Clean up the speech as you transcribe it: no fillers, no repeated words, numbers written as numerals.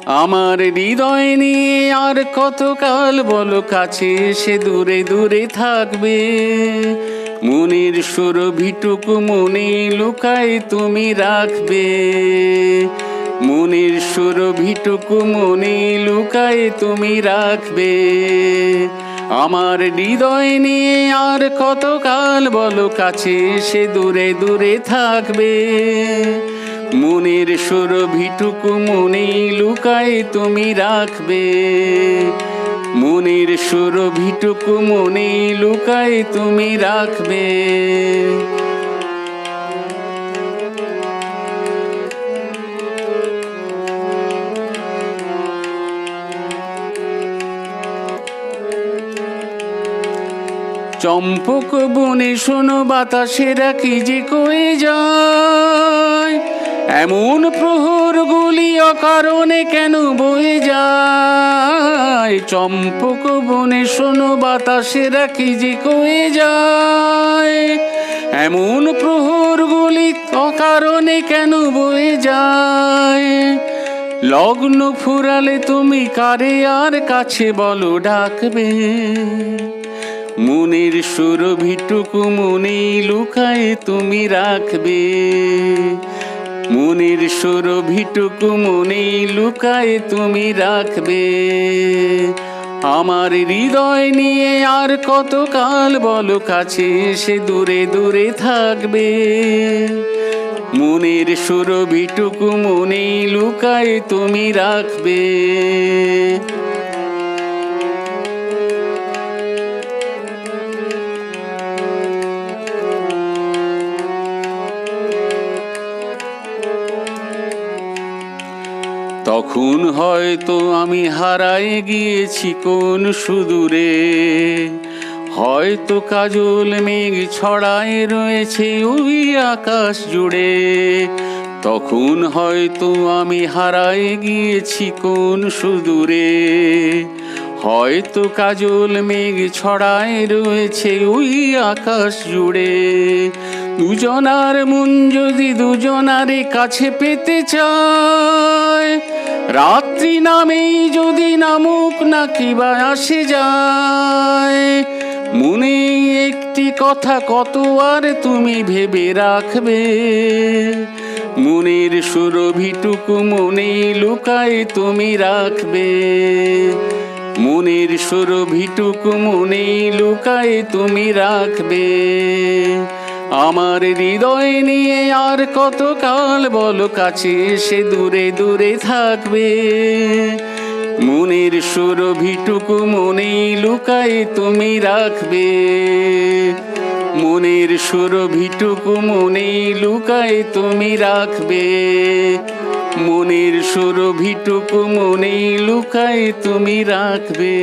আমার হৃদয় নিয়ে আর কতকাল বলো কাছে সে দূরে দূরে থাকবে। মনের সুরভিটুকু মনে লুকায় তুমি রাখবে। মনের সুরভিটুকু মনে লুকায় তুমি রাখবে। আমার হৃদয় নিয়ে আর কতকাল বলো কাছে সে দূরে দূরে থাকবে। মনের সুরভিটুকু মনে লুকায় তুমি রাখবে। মনের সুরভিটুকু মনে লুকায় তুমি রাখবে। চম্পক বনে শোনো বাতাসেরা কি যে কয়ে যায়। এমন প্রহরগুলি অকারণে কেন বয়ে যায়। চম্পক বনে শোনো বাতাসেরা কি যে কয়ে যায়। এমন প্রহরগুলি অকারণে কেন বয়ে যায়। লগ্ন ফুরালে তুমি কারে আর কাছে বলো ডাকবে। মনের সুরভিটুকু মনে লুকায় তুমি রাখবে। মনের সুরভিটুকু মনে লুকায় তুমি রাখবে। আমার হৃদয় নিয়ে আর কতকাল বলো কাছে সে দূরে দূরে থাকবে। মনের সুরভিটুকু মনে লুকায় তুমি রাখবে। তখন হয়তো আমি হারায় গিয়েছি কোন সুদূরে। হয়তো কাজল মেঘ ছড়ায় রয়েছে ওই আকাশ জুড়ে। তখন হয়তো আমি হারায় গিয়েছি কোন সুদূরে। হয়তো কাজল মেঘ ছড়ায় রয়েছে ওই আকাশ জুড়ে। দুজনার মন যদি দুজনারে কাছে পেতে চায়। রাত্রি নামেই যদি নামুক না কিবা আসে যায়। মনে একটি কথা কত আর তুমি ভেবে রাখবে। মনের সুরভিটুকু মনে লুকায় তুমি রাখবে। মনের সুরভিটুকু মনে লুকায় তুমি রাখবে। আমার হৃদয় নিয়ে আর কতকাল বলো কাছে সে দূরে দূরে থাকবে। মনের সুরভিটুকু মনে লুকায় তুমি রাখবে। মনের সুরভিটুকু মনে লুকায় তুমি রাখবে। মনের সুরভিটুকু মনে লুকায় তুমি রাখবে।